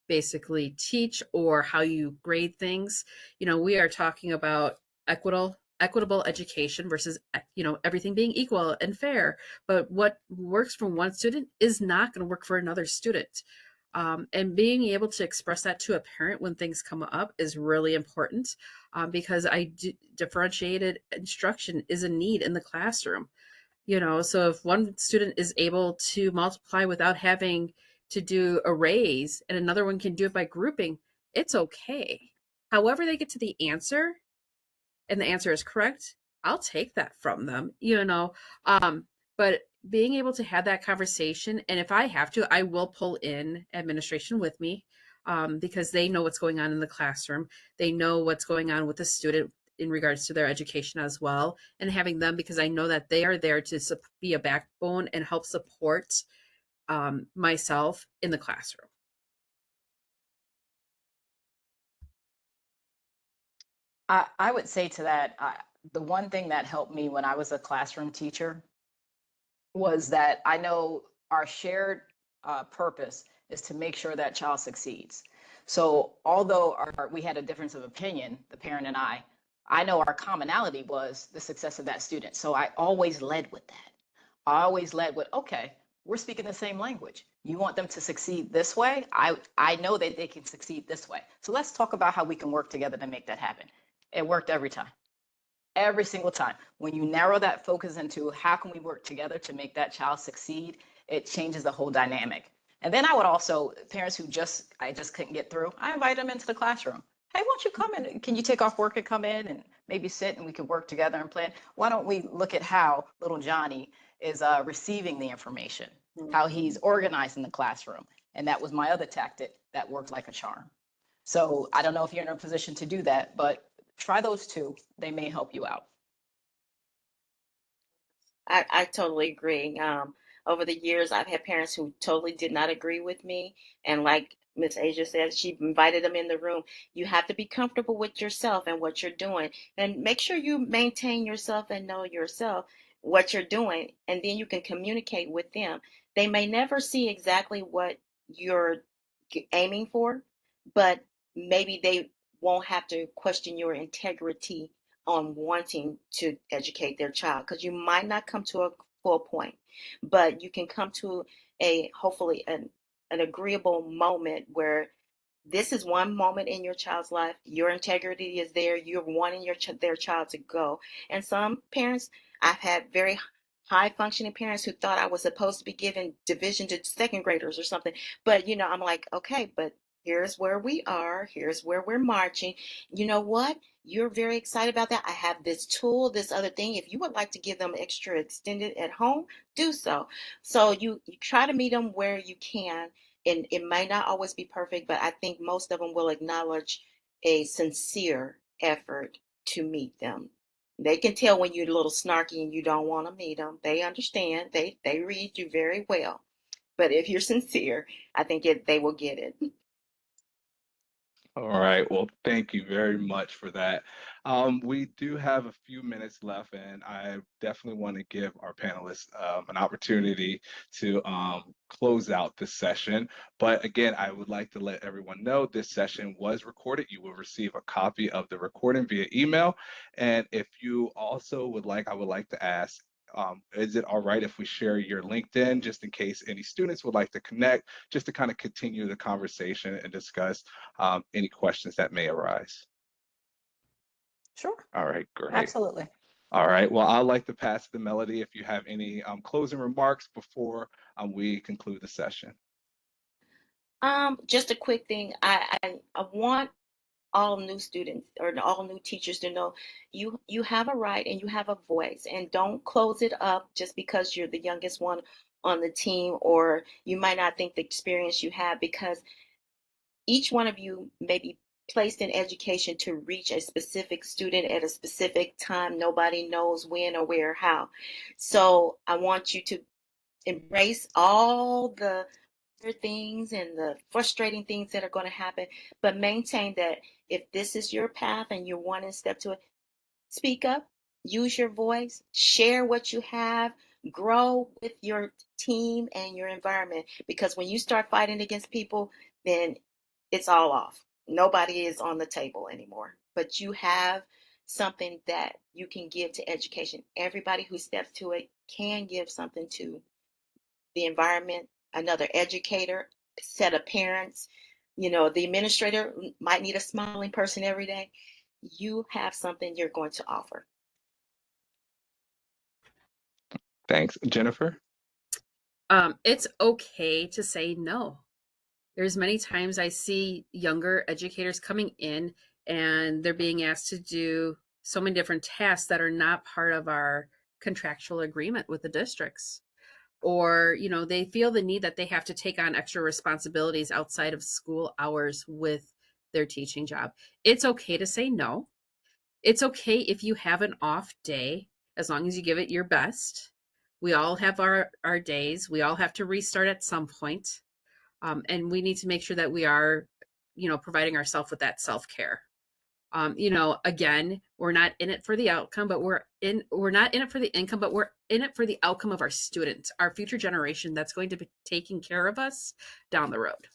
basically teach or how you grade things. We are talking about equitable education versus everything being equal and fair, but what works for one student is not going to work for another student. And being able to express that to a parent when things come up is really important, because differentiated instruction is a need in the classroom. So if one student is able to multiply without having to do arrays and another one can do it by grouping, it's okay. However, they get to the answer and the answer is correct, I'll take that from them. But being able to have that conversation, and if I have to, I will pull in administration with me, because they know what's going on in the classroom. They know what's going on with the student in regards to their education as well, and having them, because I know that they are there to be a backbone and help support myself in the classroom. I would say to that, the one thing that helped me when I was a classroom teacher was that I know our shared purpose is to make sure that child succeeds. So although we had a difference of opinion, the parent and I know our commonality was the success of that student. So I always led with that. I always led with, okay, we're speaking the same language. You want them to succeed this way? I know that they can succeed this way. So let's talk about how we can work together to make that happen. It worked every time. Every single time. When you narrow that focus into how can we work together to make that child succeed, it changes the whole dynamic. And then I would also, parents who I just couldn't get through, I invite them into the classroom. Hey, why don't you come in? Can you take off work and come in and maybe sit and we could work together and plan? Why don't we look at how little Johnny is receiving the information, how he's organized in the classroom? And that was my other tactic that worked like a charm. So I don't know if you're in a position to do that, but try those two. They may help you out. I totally agree. Over the years, I've had parents who totally did not agree with me. And like Miss Asia said, she invited them in the room. You have to be comfortable with yourself and what you're doing. And make sure you maintain yourself and know yourself, what you're doing. And then you can communicate with them. They may never see exactly what you're aiming for, but maybe they won't have to question your integrity on wanting to educate their child, because you might not come to a full point, but you can come to a hopefully an agreeable moment where this is one moment in your child's life. Your integrity is there. You're wanting their child to go. And some parents, I've had very high functioning parents who thought I was supposed to be giving division to second graders or something. But I'm like, okay, but here's where we are. Here's where we're marching. You know what? You're very excited about that. I have this tool, this other thing. If you would like to give them extra extended at home, do so. So you try to meet them where you can, and it might not always be perfect, but I think most of them will acknowledge a sincere effort to meet them. They can tell when you're a little snarky and you don't want to meet them. They understand. They read you very well. But if you're sincere, I think they will get it. All right. Well, thank you very much for that. We do have a few minutes left, and I definitely want to give our panelists an opportunity to close out this session. But again, I would like to let everyone know this session was recorded. You will receive a copy of the recording via email. And if you also would like, I would like to ask, is it all right if we share your LinkedIn just in case any students would like to connect, just to kind of continue the conversation and discuss any questions that may arise? Sure, All right, great. absolutely. All right, well, I'd like to pass the Melody if you have any closing remarks before we conclude the session. Just a quick thing. I want all new students or all new teachers to know you have a right and you have a voice, and don't close it up just because you're the youngest one on the team, or you might not think the experience you have, because each one of you may be placed in education to reach a specific student at a specific time. Nobody knows when or where or how. So I want you to embrace all the things and the frustrating things that are going to happen, but maintain that if this is your path and you're wanting to step to it, speak up, use your voice, share what you have, grow with your team and your environment. Because when you start fighting against people, then it's all off. Nobody is on the table anymore. But you have something that you can give to education. Everybody who steps to it can give something to the environment, another educator, set of parents. The administrator might need a smiling person every day. You have something you're going to offer. Thanks. Jennifer? It's okay to say no. There's many times I see younger educators coming in and they're being asked to do so many different tasks that are not part of our contractual agreement with the districts. Or, they feel the need that they have to take on extra responsibilities outside of school hours with their teaching job. It's okay to say no. It's okay if you have an off day, as long as you give it your best. We all have our days. We all have to restart at some point. And we need to make sure that we are, providing ourselves with that self-care. Again, we're not in it for the outcome, but we're not in it for the income, but we're in it for the outcome of our students, our future generation that's going to be taking care of us down the road.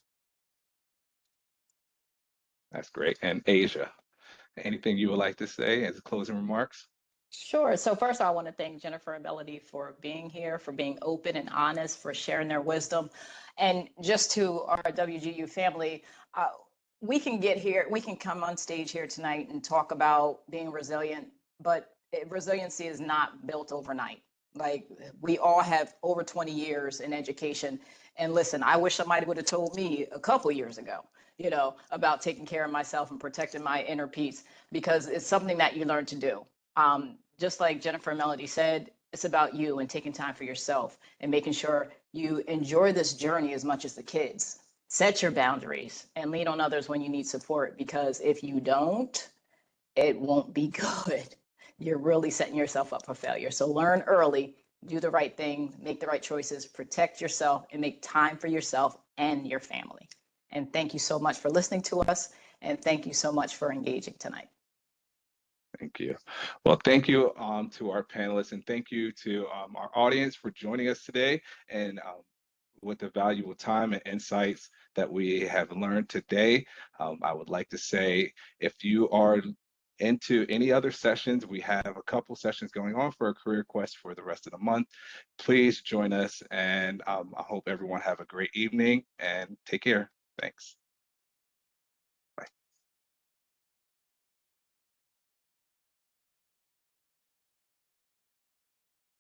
That's great. And Asia, anything you would like to say as closing remarks? Sure. So first, I want to thank Jennifer and Melody for being here, for being open and honest, for sharing their wisdom. And just to our WGU family, we can get here, we can come on stage here tonight and talk about being resilient, but resiliency is not built overnight. Like, we all have over 20 years in education. And listen, I wish somebody would have told me a couple years ago, about taking care of myself and protecting my inner peace, because it's something that you learn to do. Just like Jennifer and Melody said, it's about you and taking time for yourself and making sure you enjoy this journey as much as the kids. Set your boundaries and lean on others when you need support, because if you don't, it won't be good. You're really setting yourself up for failure. So learn early, do the right thing, make the right choices, protect yourself, and make time for yourself and your family. And thank you so much for listening to us. And thank you so much for engaging tonight. Thank you. Well, thank you to our panelists, and thank you to our audience for joining us today, and with the valuable time and insights that we have learned today. I would like to say, if you are into any other sessions, we have a couple sessions going on for a Career Quest for the rest of the month. Please join us, and I hope everyone have a great evening and take care. Thanks.